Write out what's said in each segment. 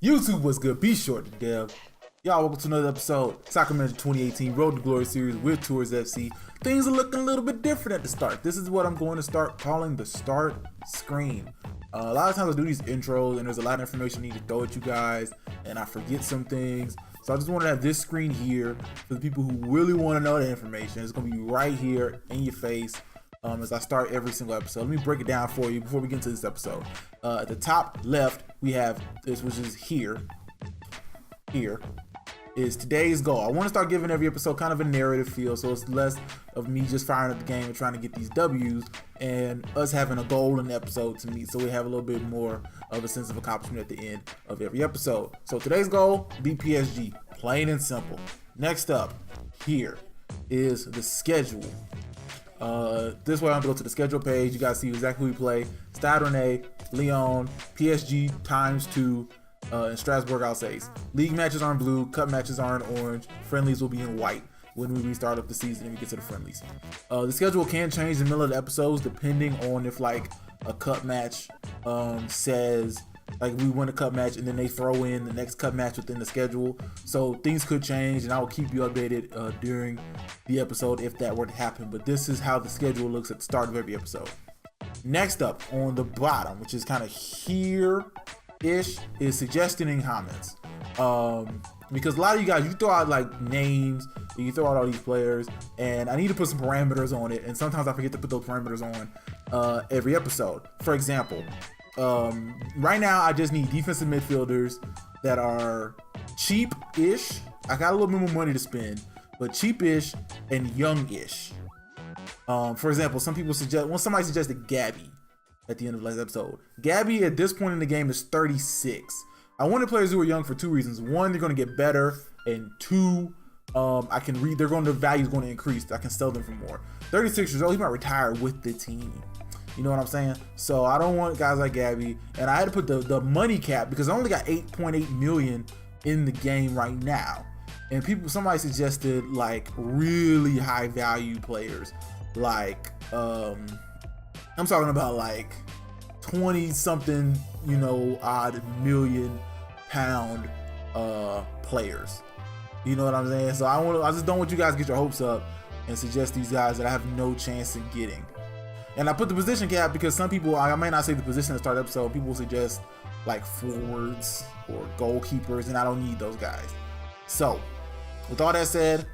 YouTube was good. Be sure to Dev. Y'all, welcome to another episode. Soccer Manager 2018 Road to Glory series with Tours FC. Things are looking a little bit different at the start. This is what I'm going to start calling the start screen. A lot of times I do these intros and there's a lot of information I need to throw at you guys and I forget some things. So I just want to have this screen here for the people who really want to know the information. It's going to be right here in your face. As I start every single episode. Let me break it down for you before we get into this episode. At the top left, we have this, which is here is today's goal. I want to start giving every episode kind of a narrative feel, so it's less of me just firing up the game and trying to get these W's and us having a goal in the episode to meet, so we have a little bit more of a sense of accomplishment at the end of every episode. So today's goal, beat PSG, plain and simple. Next up here is the schedule. This way I'm gonna go to the schedule page. You guys see exactly who we play. Stade Rennais, Lyon, PSG ×2, and Strasbourg Alsace. League matches are in blue, cup matches are in orange, friendlies will be in white when we restart up the season and we get to the friendlies. The schedule can change in the middle of the episodes depending on if like a cup match says like we win a cup match and then they throw in the next cup match within the schedule. So things could change and I will keep you updated during the episode if that were to happen. But this is how the schedule looks at the start of every episode. Next up on the bottom, which is kind of here-ish, is suggesting and comments. Because a lot of you guys, you throw out like names, you throw out all these players, and I need to put some parameters on it. And sometimes I forget to put those parameters on every episode. For example, right now I just need defensive midfielders that are cheap-ish. I got a little bit more money to spend, but cheap-ish and young-ish. For example, somebody suggested Gabby at the end of the last episode. Gabby at this point in the game is 36. I wanted players who are young for two reasons. One, they're going to get better, and two, the value is going to increase. I can sell them for more. 36 years old, he might retire with the team. You know what I'm saying? So I don't want guys like Gabby, and I had to put the money cap because I only got 8.8 million in the game right now. And somebody suggested like really high value players, like I'm talking about like 20 something, odd million pound players. You know what I'm saying? So I just don't want you guys to get your hopes up and suggest these guys that I have no chance in getting. And I put the position cap because some people, I may not say the position to start the episode, people suggest like forwards or goalkeepers, and I don't need those guys. So, with all that said,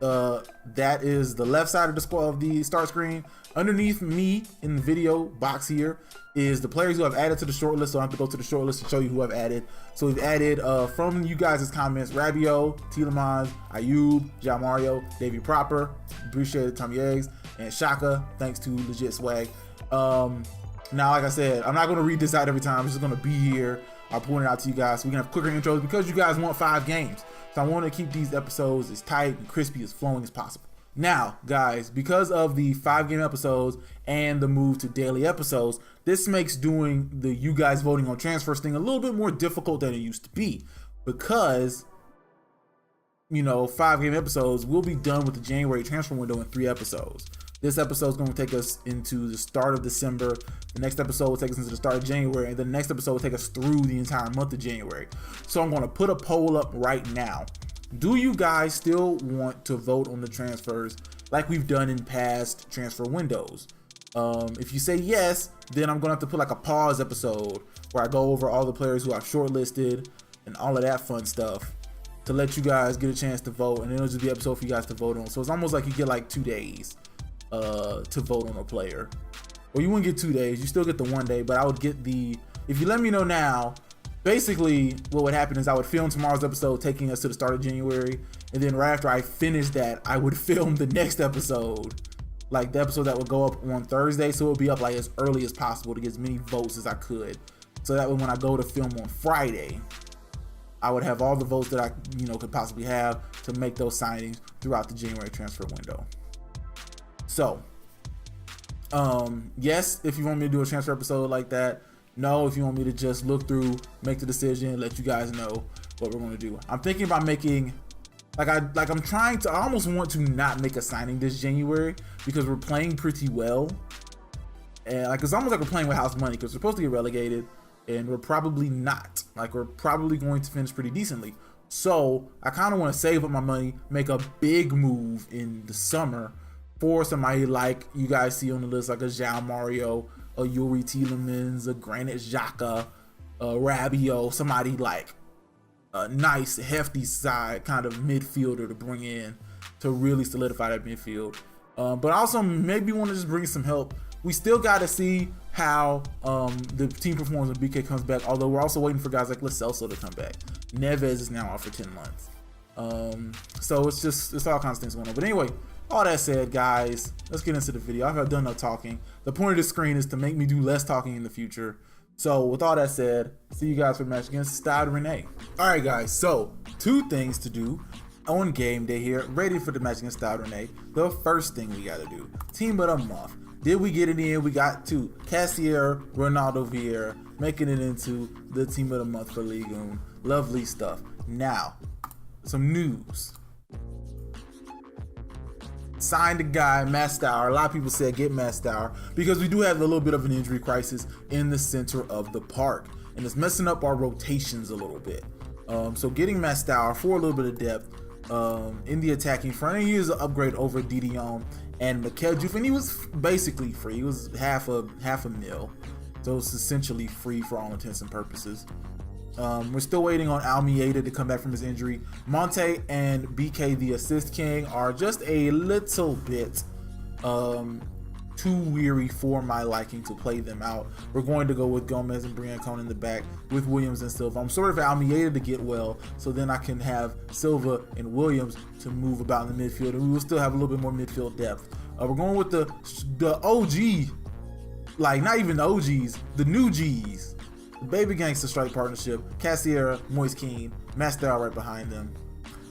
that is the left side of the start screen. Underneath me in the video box here is the players who I've added to the short list. So I have to go to the short list to show you who I've added. So we've added from you guys' comments: Rabiot, Tielemans, Ayub, Jean Mario, Davy Proper, appreciate it, Tommy Eggs, and Shaka, thanks to Legit Swag. Now, like I said, I'm not going to read this out every time. It's just going to be here. I'll point it out to you guys so we can have quicker intros because you guys want 5 games. So I want to keep these episodes as tight and crispy, as flowing as possible. Now, guys, because of the 5-game episodes and the move to daily episodes, this makes doing the you guys voting on transfers thing a little bit more difficult than it used to be. Because, 5-game episodes will be done with the January transfer window in 3 episodes. This episode is going to take us into the start of December. The next episode will take us into the start of January. And the next episode will take us through the entire month of January. So I'm going to put a poll up right now. Do you guys still want to vote on the transfers like we've done in past transfer windows? If you say yes, then I'm going to have to put like a pause episode where I go over all the players who I've shortlisted and all of that fun stuff to let you guys get a chance to vote. And then it'll just be an episode for you guys to vote on. So it's almost like you get like 2 days to vote on a player. Or you wouldn't get 2 days, you still get the 1 day, but I would get if you let me know now, basically what would happen is I would film tomorrow's episode taking us to the start of January, and then right after I finish that, I would film the next episode, like the episode that would go up on Thursday, so it would be up like as early as possible to get as many votes as I could, so that when I go to film on Friday, I would have all the votes that I could possibly have to make those signings throughout the January transfer window. So, yes, if you want me to do a transfer episode like that. No, if you want me to just look through, make the decision, let you guys know what we're going to do. I'm thinking about making, I almost want to not make a signing this January because we're playing pretty well. And it's almost like we're playing with house money because we're supposed to get relegated and we're probably not. Like, we're probably going to finish pretty decently. So I kind of want to save up my money, make a big move in the summer for somebody like you guys see on the list, like a João Mario, a Yuri Tielemans, a Granit Xhaka, a Rabiot, somebody like a nice hefty side kind of midfielder to bring in to really solidify that midfield. But also maybe want to just bring some help. We still got to see how the team performs when BK comes back, although we're also waiting for guys like Lo Celso to come back. Neves is now out for 10 months. So it's all kinds of things going on. But anyway, all that said, guys, let's get into the video. I've done enough talking. The point of the screen is to make me do less talking in the future. So with all that said, see you guys for the match against Stade Rennais. All right, guys, so 2 things to do on game day here, ready for the match against Stade Rennais. The first thing we got to do, team of the month. Did we get it in? We got 2. Cassier, Ronaldo Vieira, making it into the team of the month for Ligue 1. Lovely stuff. Now, some news. Signed a guy, Mastour. A lot of people said get Mastour because we do have a little bit of an injury crisis in the center of the park, and it's messing up our rotations a little bit. So getting Mastour for a little bit of depth in the attacking front, and he is an upgrade over Didion and Makeljouf, and he was basically free. He was half a mil, so it's essentially free for all intents and purposes. We're still waiting on Almeida to come back from his injury. Monte and BK, the assist king, are just a little bit too weary for my liking to play them out. We're going to go with Gomez and Briancon in the back with Williams and Silva. I'm sort of Almeida to get well, so then I can have Silva and Williams to move about in the midfield, and we will still have a little bit more midfield depth. We're going with the OG, like not even the OGs, the new G's. The Baby Gangsta Strike Partnership, Cassiera, Moise Kean, Master right behind them.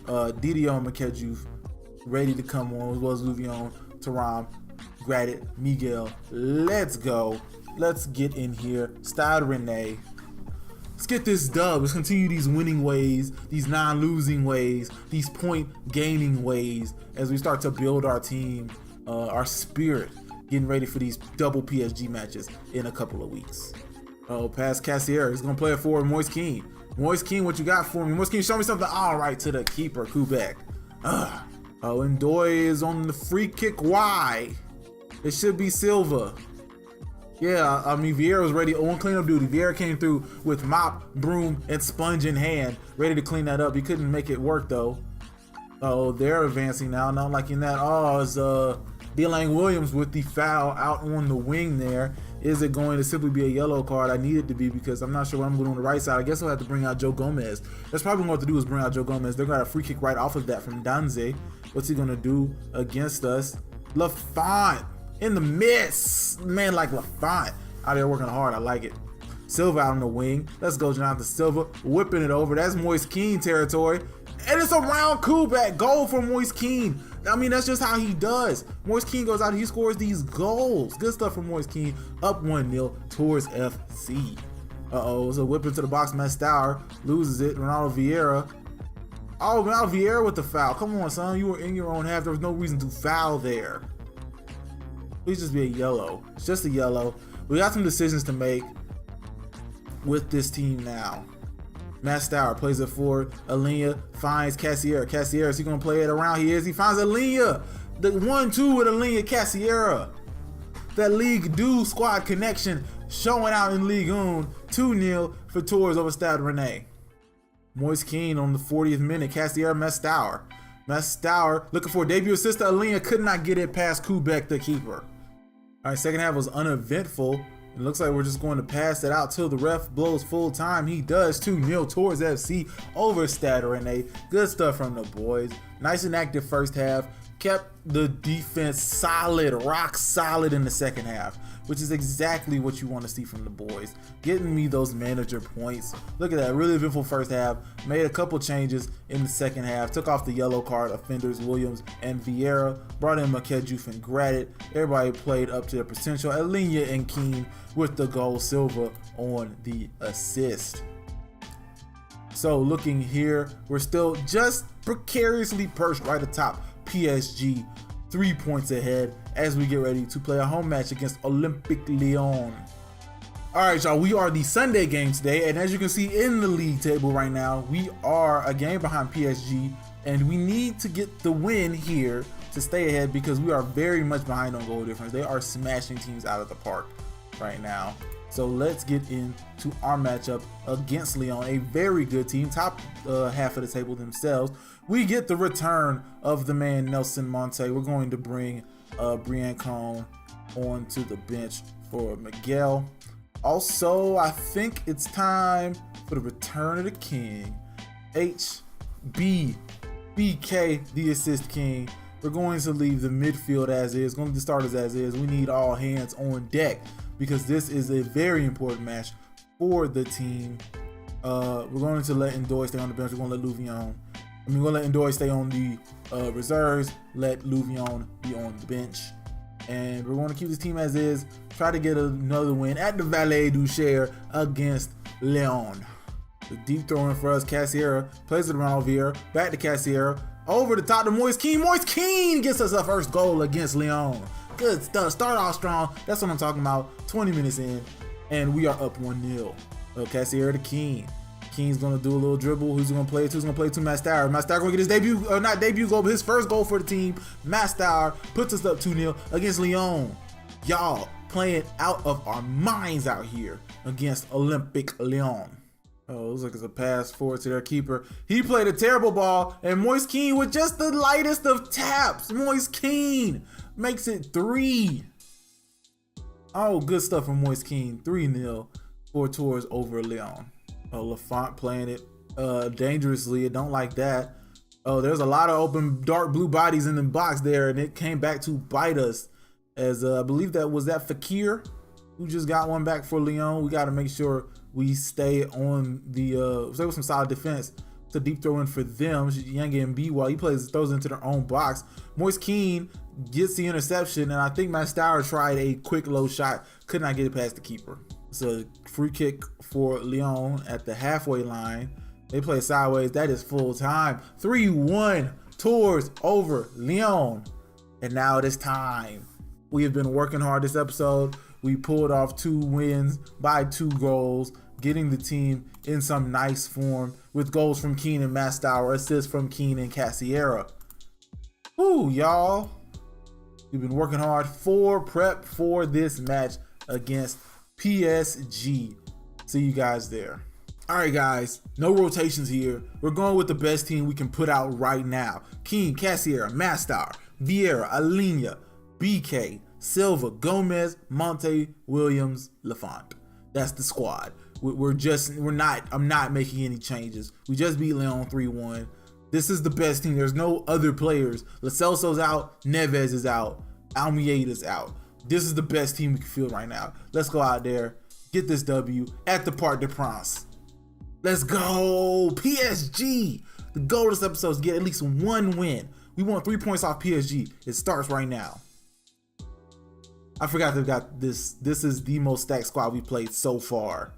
Didion Makeljouf ready to come on, as well as Louvion, Thuram, Gradit, Miguel. Let's go. Let's get in here. Stade Rennais. Let's get this dub. Let's continue these winning ways, these non-losing ways, these point-gaining ways as we start to build our team, our spirit, getting ready for these double PSG matches in a couple of weeks. Oh, past Cassier. He's going to play it forward. Moise Kean. Moise Kean, what you got for me? Moise Kean, show me something. All right, to the keeper, Kubek. Oh, and Doy is on the free kick. Why? It should be Silva. Yeah, I mean, Vieira was ready on cleanup duty. Vieira came through with mop, broom, and sponge in hand, ready to clean that up. He couldn't make it work, though. Oh, they're advancing now. Not liking that. Oh, it's Delang Williams with the foul out on the wing there. Is it going to simply be a yellow card? I need it to be because I'm not sure what I'm going on the right side. I guess I'll have to bring out Joe Gomez. That's probably what to do is bring out Joe Gomez. They're going to free kick right off of that from Danze. What's he going to do against us? Lafont in the miss. Man, like Lafont out there working hard. I like it. Silva out on the wing. Let's go, Jonathan Silva. Whipping it over. That's Moise Kean territory. And it's a round Kubek. Goal for Moise Kean. I mean, that's just how he does. Moise Kean goes out, he scores these goals. Good stuff from Moise Kean. Up 1-0 towards FC. Uh-oh, so whip into the box. Mastour loses it. Ronaldo Vieira. Oh, Ronaldo Vieira with the foul. Come on, son. You were in your own half. There was no reason to foul there. Please just be a yellow. It's just a yellow. We got some decisions to make with this team now. Mastour plays it forward. Alenia finds Cassiera. Cassiera, is he going to play it around? He is. He finds Alenia. The 1-2 with Alenia Cassiera. That Ligue 2 squad connection showing out in Ligue 1. 2-0 for Tours over Stade Rennais. Moise Kean on the 40th minute. Cassiera, Mastour. Mastour looking for a debut assist to Alenia. Could not get it past Kubek, the keeper. All right, second half was uneventful. It looks like we're just going to pass it out till the ref blows full time. He does. 2-0 towards FC over Stade Rennais. Good stuff from the boys. Nice and active first half. Kept the defense solid, rock solid in the second half, which is exactly what you want to see from the boys. Getting me those manager points. Look at that. Really eventful first half. Made a couple changes in the second half. Took off the yellow card offenders, Williams and Vieira. Brought in Makeljouf and Gradit. Everybody played up to their potential. Alenia and Kean with the goal. Silva on the assist. So looking here, we're still just precariously perched right atop PSG, 3 points ahead as we get ready to play a home match against Olympique Lyon. All right, y'all, we are the Sunday game today, and as you can see in the league table right now, we are a game behind PSG, and we need to get the win here to stay ahead because we are very much behind on goal difference. They are smashing teams out of the park right now. So let's get into our matchup against Lyon, a very good team, top half of the table themselves. We get the return of the man Nelson Monte. We're going to bring Brian Cone onto the bench for Miguel. Also, I think it's time for the return of the king. BK, the assist king. We're going to leave the midfield as is, going to the starters as is. We need all hands on deck because this is a very important match for the team. We're going to let Ndoye stay on the bench. We're going to let we're going to let Ndoye stay on the reserves, let Louvion be on the bench. And we're going to keep this team as is, try to get another win at the Valet du Cher against Lyon. The deep throw in for us, Cassiera plays it around Olivier, back to Cassiera, over the top to Moise Kean. Moise Kean gets us our first goal against Lyon. Good stuff, start off strong, that's what I'm talking about. 20 minutes in, and we are up 1-0. Cassiera to Kean. Kean's gonna do a little dribble. Who's gonna play it to? Who's gonna play it to Mastar? Mastar gonna get his debut, not debut goal, but his first goal for the team. Mastar puts us up 2-0 against Lyon. Y'all playing out of our minds out here against Olympique Lyon. Oh, it looks like it's a pass forward to their keeper. He played a terrible ball, and Moise Kean with just the lightest of taps. Moise Kean makes it 3. Oh, good stuff from Moise Kean. 3-0 for Tours over Lyon. Lafont playing it dangerously. I don't like that. Oh, there's a lot of open dark blue bodies in the box there, and it came back to bite us. As I believe that Fakir who just got one back for Lyon. We got to make sure we stay on the stay with some solid defense. It's a deep throw in for them. Yang and B while he throws into their own box. Moise Kean gets the interception, and I think Mastar tried a quick low shot, could not get it past the keeper. It's a free kick for Lyon at the halfway line. They play sideways. That is full time. 3-1 Tours over Lyon. And now it is time. We have been working hard this episode. We pulled off 2 wins by 2 goals, getting the team in some nice form with goals from Kean and Mastar, assists from Kean and Cassiera. Woo, y'all. We've been working hard for prep for this match against PSG. See you guys there. All right, guys, no rotations here. We're going with the best team we can put out right now. Kean, Cassiera, Mastar, Vieira, Alina, BK, Silva, Gomez, Monte, Williams, Lafont. That's the squad. I'm not making any changes. We just beat Lyon 3-1. This is the best team. There's no other players. Lo Celso's out, Neves is out, Almeida's out. This is the best team we can feel right now. Let's go out there, get this W at the Parc des Princes. Let's go, PSG. The goal of this episode is to get at least 1 win. We want 3 points off PSG. It starts right now. I forgot they've got this. This is the most stacked squad we played so far.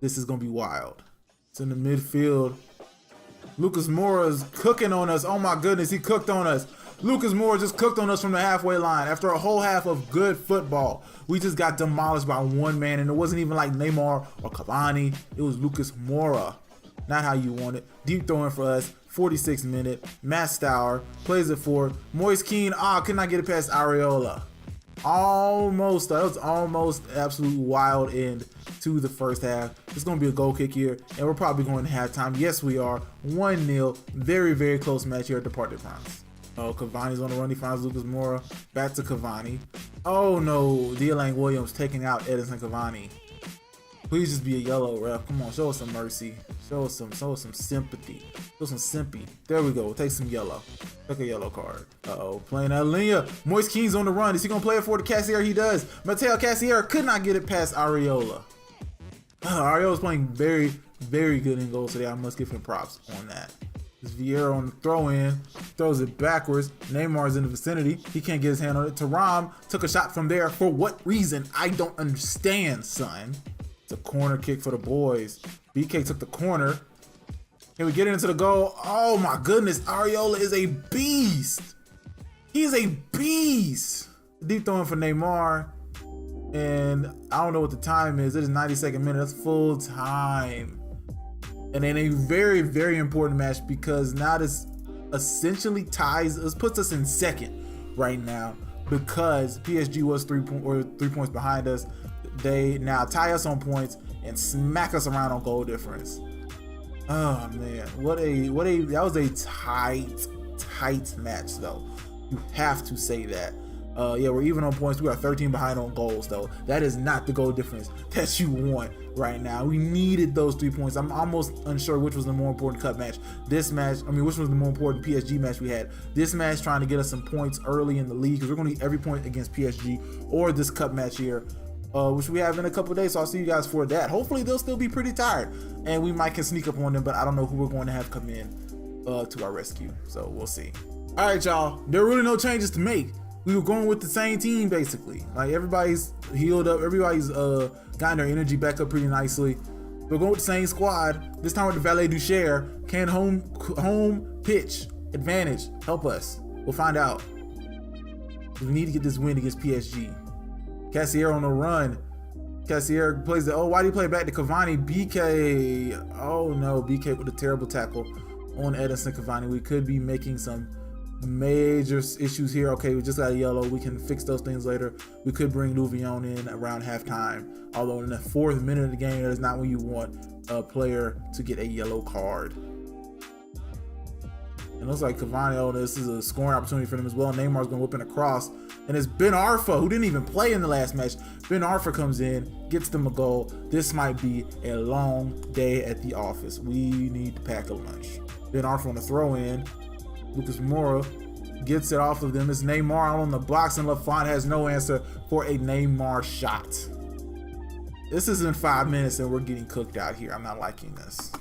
This is gonna be wild. It's in the midfield. Lucas Moura's cooking on us. Oh my goodness, he cooked on us. Lucas Moura just cooked on us from the halfway line. After a whole half of good football, we just got demolished by 1 man, and it wasn't even like Neymar or Cavani. It was Lucas Moura. Not how you want it. Deep throwing for us. 46th minute. Mastar plays it for Moise Kean. Could not get it past Areola. Almost. That was almost absolute wild end to the first half. It's going to be a goal kick here, and we're probably going to halftime. Yes, we are. 1-0. Very, very close match here at the Parc des Princes. Oh, Cavani's on the run. He finds Lucas Moura. Back to Cavani. Oh, no. D'Lang Williams taking out Edinson Cavani. Please just be a yellow, ref. Come on, show us some mercy. Show us some sympathy. Show some sympathy. There we go. We'll take some yellow. Take a yellow card. Uh-oh, playing Alina. Moise Kean's on the run. Is he gonna play it for the Cassiera? He does. Matteo Cassiera could not get it past Areola. Areola's playing very, very good in goals today. I must give him props on that. This Vieira on the throw in, throws it backwards. Neymar's in the vicinity. He can't get his hand on it. Thuram took a shot from there. For what reason? I don't understand, son. It's a corner kick for the boys. BK took the corner. Can we get it into the goal? Oh my goodness, Areola is a beast. He is a beast. Deep throwing for Neymar. And I don't know what the time is. It is 92nd minute. That's full time. And in a very, very important match, because now this essentially puts us in second right now, because PSG was 3 points behind us. They now tie us on points and smack us around on goal difference. Oh man, that was a tight match though. You have to say that. Yeah, we're even on points. We are 13 behind on goals though. That is not the goal difference that you want right now. We needed those 3 points. I'm almost unsure which was the more important cup match. Which was the more important PSG match we had. This match trying to get us some points early in the league, because we're going to need every point against PSG, or this cup match here, which we have in a couple of days. So I'll see you guys for that. Hopefully they'll still be pretty tired, and we might can sneak up on them, but I don't know who we're going to have come in to our rescue. So we'll see. All right, y'all. There are really no changes to make. We were going with the same team basically. Like, everybody's healed up. Everybody's gotten their energy back up pretty nicely. We're going with the same squad. This time with the Valet du Cher. Can home pitch advantage help us? We'll find out. We need to get this win against PSG. Cassier on the run. Cassier plays why did he play back to Cavani? BK. Oh no, BK with a terrible tackle on Edinson Cavani. We could be making some major issues here. Okay, we just got a yellow. We can fix those things later. We could bring Louvion in around halftime. Although in the 4th minute of the game, that is not when you want a player to get a yellow card. It looks like Cavani, this is a scoring opportunity for them as well. Neymar's been whipping across. And it's Ben Arfa, who didn't even play in the last match. Ben Arfa comes in, gets them a goal. This might be a long day at the office. We need to pack a lunch. Ben Arfa on the throw in. Lucas Moura gets it off of them. It's Neymar out on the box, and Lafont has no answer for a Neymar shot. This is in 5 minutes, and we're getting cooked out here. I'm not liking this.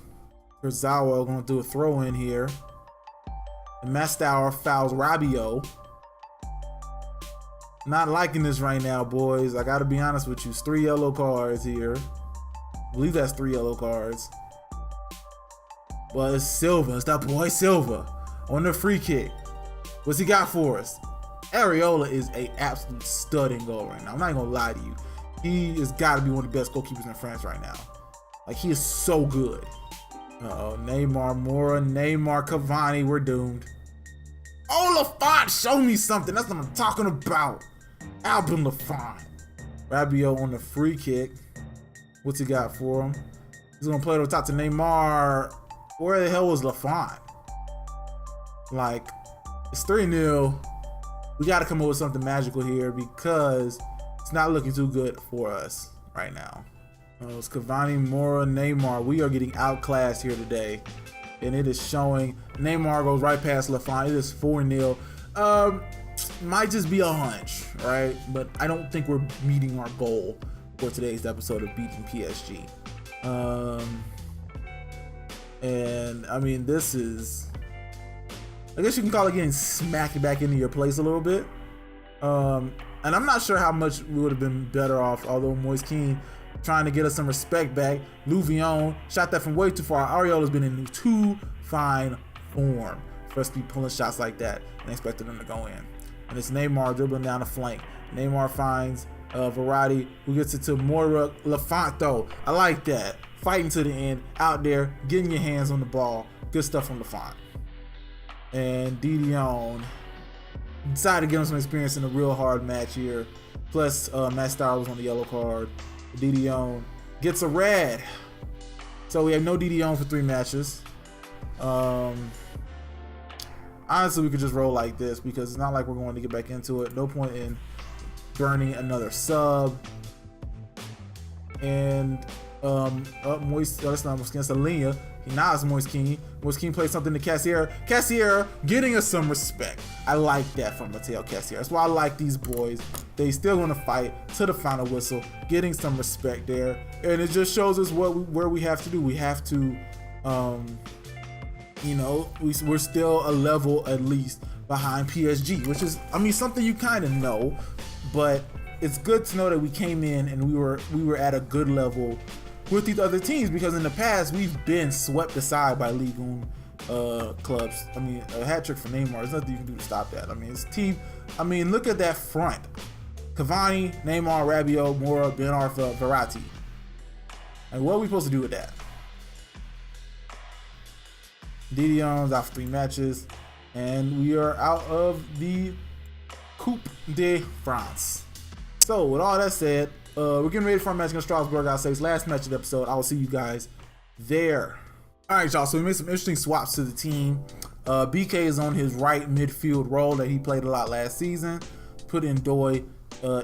Kurzawa going to do a throw in here. And Mastour fouls Rabiot. Not liking this right now, boys. I got to be honest with you. It's 3 yellow cards here. I believe that's 3 yellow cards. Well, it's Silva. It's that boy Silva on the free kick. What's he got for us? Areola is a absolute stud in goal right now. I'm not gonna lie to you. He has got to be one of the best goalkeepers in France right now. Like, he is so good. Neymar, Moura, Neymar, Cavani. We're doomed. Oh, Lafont, show me something. That's what I'm talking about. Albin Lafont. Rabiot on the free kick. What's he got for him? He's gonna play it over top to Neymar. Where the hell was Lafont? Like, it's 3-0. We got to come up with something magical here, because it's not looking too good for us right now. It's Cavani, Moura, Neymar. We are getting outclassed here today, and it is showing. Neymar goes right past Lafont. It is 4-0. Might just be a hunch, right? But I don't think we're meeting our goal for today's episode of beating PSG. And I mean, this is, I guess you can call it getting smacked back into your place a little bit. And I'm not sure how much we would have been better off, although Moise Kean trying to get us some respect back. Louvion shot that from way too far. Areola's been in too fine form for us to be pulling shots like that and expecting them to go in. And it's Neymar dribbling down the flank. Neymar finds Verratti, who gets it to Moura. Lafont, though, I like that. Fighting to the end, out there, getting your hands on the ball. Good stuff from Lafont. And Didion decided to give him some experience in a real hard match here. Plus, Mastour was on the yellow card. Didion gets a red. So we have no Didion for 3 matches. Honestly, we could just roll like this, because it's not like we're going to get back into it. No point in burning another sub. And Moise, that's not against Alenia. Now it's Moise Kean. Moise Kean plays something to Cassier. Cassier getting us some respect. I like that from Mateo Cassier. That's why I like these boys. They still going to fight to the final whistle, getting some respect there. And it just shows us where we have to do. We have to, we're still a level at least behind PSG, which is, I mean, something you kind of know, but it's good to know that we came in and we were at a good level with these other teams, because in the past we've been swept aside by Ligue 1 clubs. I mean, a hat trick for Neymar, there's nothing you can do to stop that. I mean, his team, I mean, look at that front. Cavani, Neymar, Rabiot, Mora, Ben Arfa, Verratti. And what are we supposed to do with that? Didion's out for 3 matches. And we are out of the Coupe de France. So with all that said, we're getting ready for our match against Strasbourg. I'll say it's last match of the episode. I will see you guys there. All right, y'all. So we made some interesting swaps to the team. BK is on his right midfield role that he played a lot last season. Put in Doi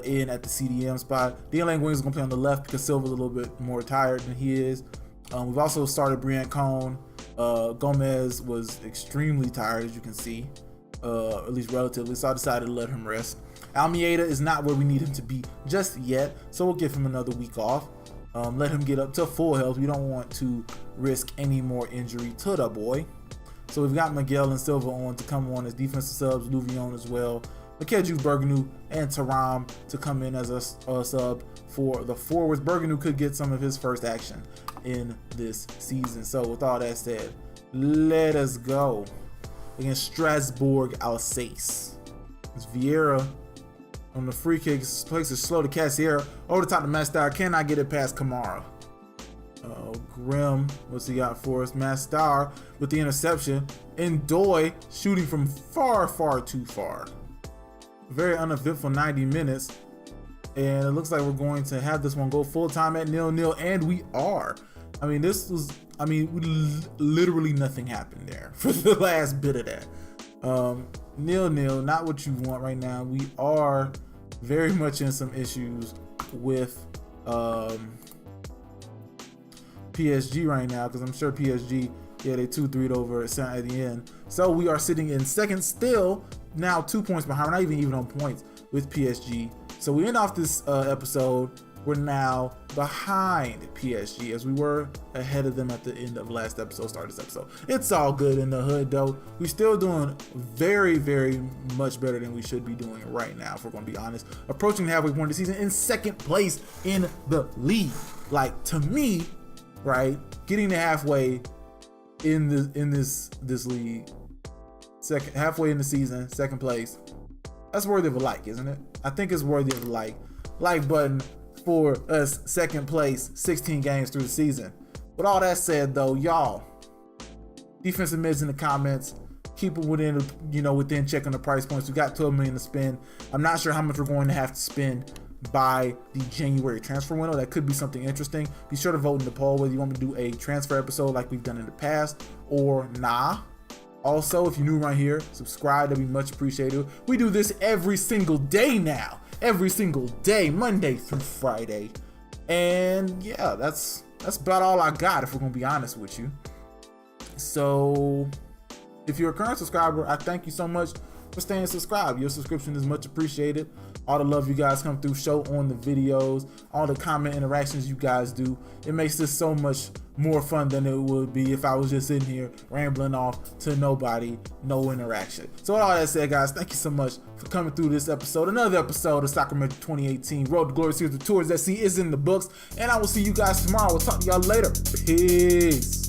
in at the CDM spot. Dealing Wings is going to play on the left because Silva's a little bit more tired than he is. We've also started Brian Cone. Gomez was extremely tired, as you can see, at least relatively, so I decided to let him rest. Almeida is not where we need him to be just yet, so we'll give him another week off. Let him get up to full health. We don't want to risk any more injury to the boy. So we've got Miguel and Silva on to come on as defensive subs, Louvion as well, Makedju, Berganu, and Taram to come in as a sub for the forwards. Berganu could get some of his first action in this season. So with all that said, let us go against Strasbourg Alsace. It's Vieira on the free kick, plays it slow to Cassiera, over the top to Mastar, cannot get it past Kamara. Grim, what's he got for us? Mastar with the interception, and Doi shooting from far too far. Very uneventful 90 minutes, and it looks like we're going to have this one go full time at 0-0, and we are. I mean, literally nothing happened there for the last bit of that. 0-0, not what you want right now. We are very much in some issues with PSG right now, because I'm sure PSG, they 2-3'd over at the end. So we are sitting in second still, now 2 points behind. We're not even on points with PSG. So we end off this episode. We're now behind PSG as we were ahead of them at the end of last episode, start this episode. It's all good in the hood though. We're still doing very much better than we should be doing right now, if we're going to be honest. Approaching the halfway point of the season in second place in the league. Like, to me, right, getting to halfway in this league, halfway in the season, second place, that's worthy of a like, isn't it? I think it's worthy of a like button for us, second place, 16 games through the season. With all that said though, y'all, defensive mids in the comments, keep it within checking the price points. We got 12 million to spend. I'm not sure how much we're going to have to spend by the January transfer window. That could be something interesting. Be sure to vote in the poll whether you want me to do a transfer episode like we've done in the past or nah. Also, if you're new around here, subscribe. That'd be much appreciated. We do this every single day now. Every single day, Monday through Friday. And yeah, that's about all I got, if we're gonna be honest with you. So if you're a current subscriber, I thank you so much for staying subscribed. Your subscription is much appreciated. All the love you guys come through, show on the videos, all the comment interactions you guys do. It makes this so much more fun than it would be if I was just sitting here rambling off to nobody, no interaction. So with all that said, guys, thank you so much for coming through this episode. Another episode of Sacramento 2018 Road to Glory Series, the Tours SC is in the books. And I will see you guys tomorrow. We'll talk to y'all later. Peace.